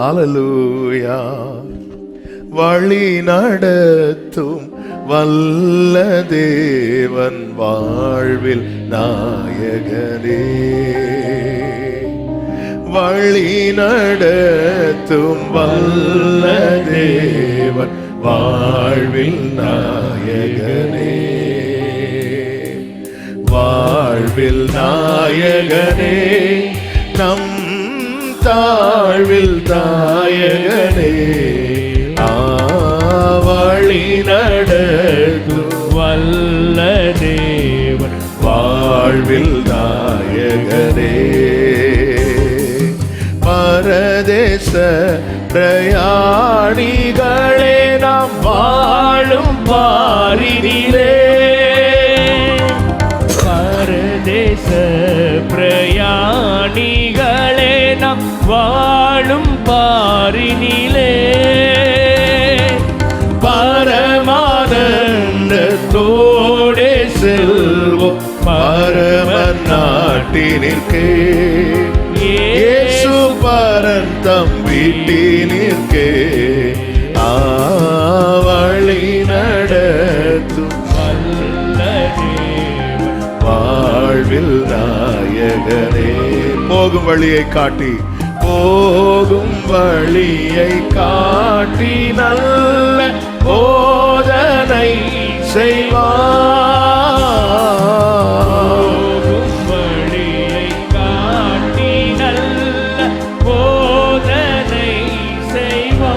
ஹல்லேலூயா. வழி நடத்தும் வல்ல தேவன் வாழ்வில் நாயகனே. வழி நடத்தும் வல்ல தேவன் வாழ்வில் நாயகனே. வாழ்வில் நாயகனே, நம் தாழ்வில் தாயகனே. வழி நடத்தும் வல்ல தேவன் வாழ்வில் நாயகனே. பரதேச பிரயாணிகளே, நாம் வாழும் பாரினிலே. பரதேச பிரயாணிகளே, நாம் வாழும் பாரினிலே. பரமானந்தத்தோடே செல்வோம் பரம நாட்டினிற்கே. இயேசு பரன் தம் வீட்டினிற்கே. வழி நடத்தும் வல்ல தேவன் வாழ்வில் நாயகனே. போகும் வழியை காட்டி, போகும் வழியை காட்டி நல்ல போதனை செய்வார். போகும் வழியை காட்டி நல்ல போதனை செய்வார்.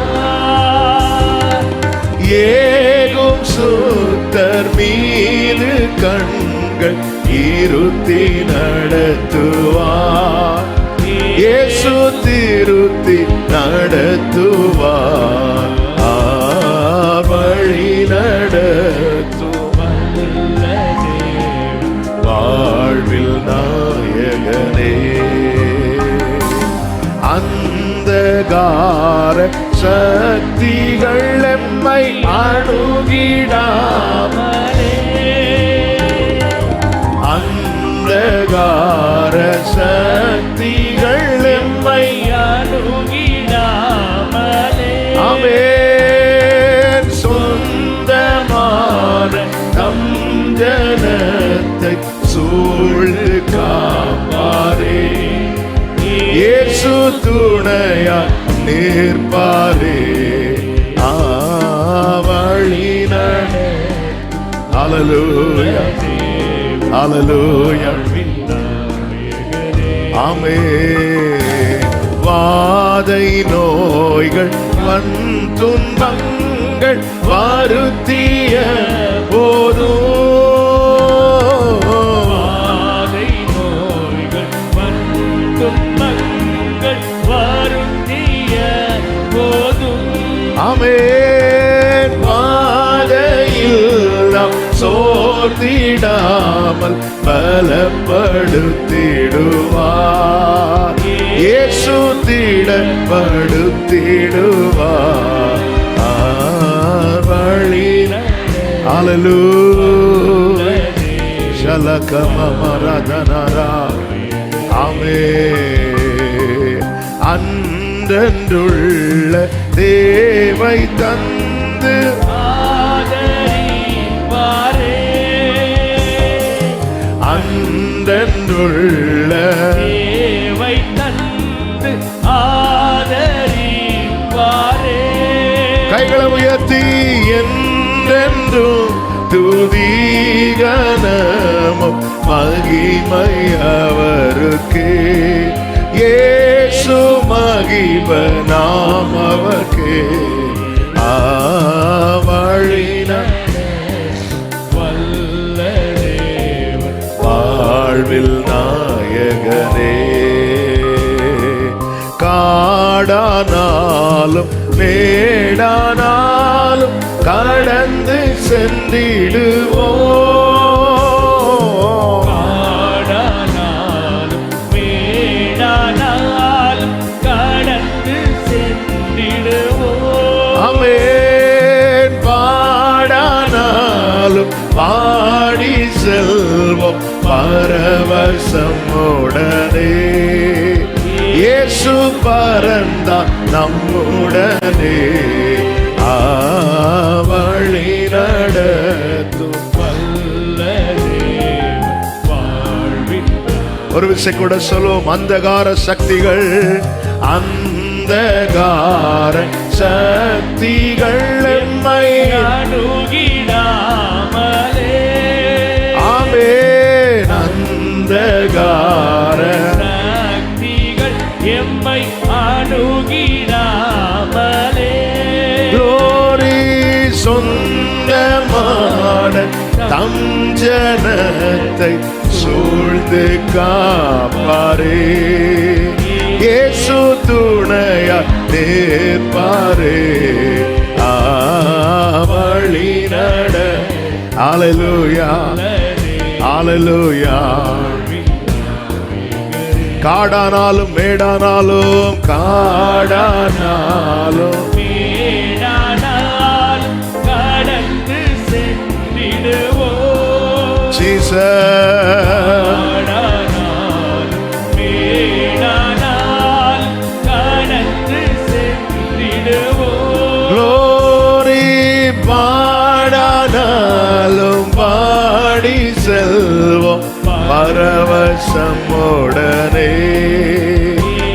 ஏகும் சுத்தர் மீது கண்கள் இருத்தி நடத்துவார். இயேசு திருத்தி நடத்துவார். வழி நடத்தும் வல்ல தேவன் வாழ்வில் நாயகனே. அந்தகார சக்திகள் எம்மை அணுகிடாமலே. அந்தகார சக்திகள் எம்மை அணுகிடாமலே. ஆமென். சொந்தமான தம் ஜனத்தை சூழ்ந்து காப்பாரே. இயேசு துணையா நிற்பாரே. வழி ஹல்லேலூயா, ஹல்லேலூயா. ஆமென். வாதை நோய்கள் துன்பங்கள் வருத்திய போதும். வாதை நோய்கள் துன்பங்கள் வருத்திய போதும். ஆமென். வாதையில் நாம் சோர்ந்திடாமல் பலப்படுத்திடுவார். இயேசு திடப்படுத்திடுவார். வழி ஹல்லேலூயா. ஷலகமரதனரா. ஆமென். அன்றன்றுள்ள தேவை தந்து ஆதரிப்பாரே. அன்றன்றுள்ள தேவை தந்து ஆதரிப்பாரே. கைகளை உயர்த்தி என்றென்றும் துதிகனமும் மகிமை அவருக்கே. இயேசு மகிமை நாம் அவர்க்கே. வழி வல்ல தேவன் வாழ்வில் நாயகனே. காடானாலும் மேடானாலும் கடந்து சென்றிடுவோம். காடானாலும் மேடானாலும் கடந்து சென்றிடுவோம். ஆமென். பாடானாலும் பாடி செல்வோம் பரவசமுடனே. இயேசு பரந்தார் நம்முடனே வழி நடத்தும். வல்ல தேவன் வாழ்வின் ஒரு விஷயம் கூட சொல்லுவோம். அந்தகார சக்திகள், அந்தகார சக்திகள் எம்மை அணுகிடாமலே. ஆமென். அந்தகார சக்திகள் எம்மை அணுகிடாமலே. glory சொந்தமான தம் ஜனத்தை சூழ்ந்து காப்பாரே. இயேசு துணையா நிற்பாரே. வழி நட. ஹல்லேலூயா, ஹல்லேலூயா. காடானாலும் மேடானாலும், காடானாலும் மேடானால் கடந்து சென்றிடுவோம். ஜீசஸ். மேடானால் கடந்து சென்றிடுவோம். glory பாடானாலும் பாடி செல்வோம் பரவசமுடனே.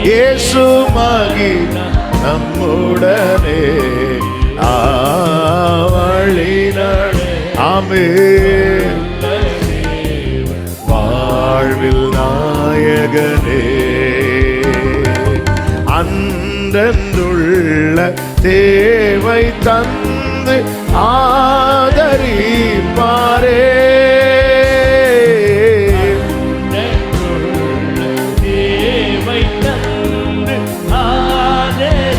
இயேசு மகிமை நம்முடனே வழி நட. ஆமென். வாழ்வில் நாயகனே, அன்றன்றுள்ள தேவை தந்து ஆதரிப்பாரே. தேவை தந்து ஆதரிப்பாரே.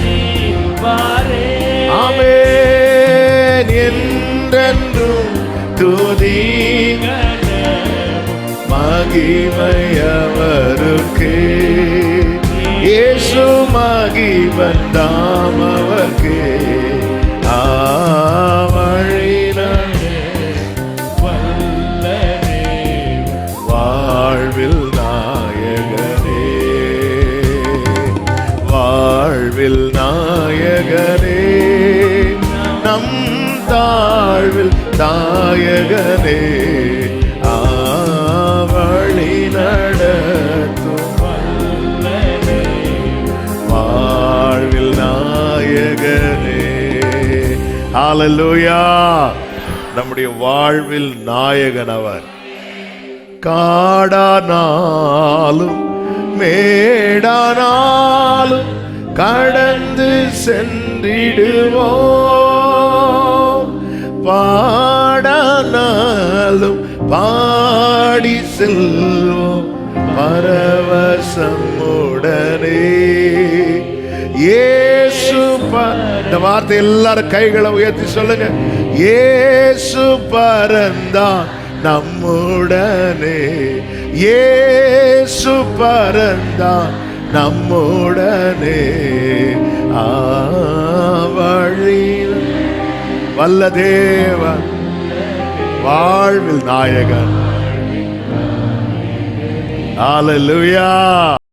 ஆமென். என்றென்றும் துதி மகிமையவருக்கே. இயேசு மகிமந்தாம் அவர்க்கே வழி நட. வல்ல தேவன் வாழ்வில் நாயகனே, வாழ்வில் நாயகனே, நம் தாழ்வில் தாயகனே வழி நடத்தும். வல்ல தேவன் வாழ்வில் நாயகனே. ஹல்லேலூயா. நம்முடைய வாழ்வில் நாயகன் அவர். காடானாலும் மேடானாலும் கடந்து சென்றிடுவோம். பாடானாலும் பாடி செல்வோம் பரவசமுடனே. இயேசு இந்த வார்த்தை எல்லாரும் கைகளை உயர்த்தி சொல்லுங்க. இயேசு பரந்தான் நம்முடனே. இயேசு பரந்தான் நம்முடனே வழியில். வல்ல தேவன் வாழ்வில் நாயகன். ஹல்லேலூயா.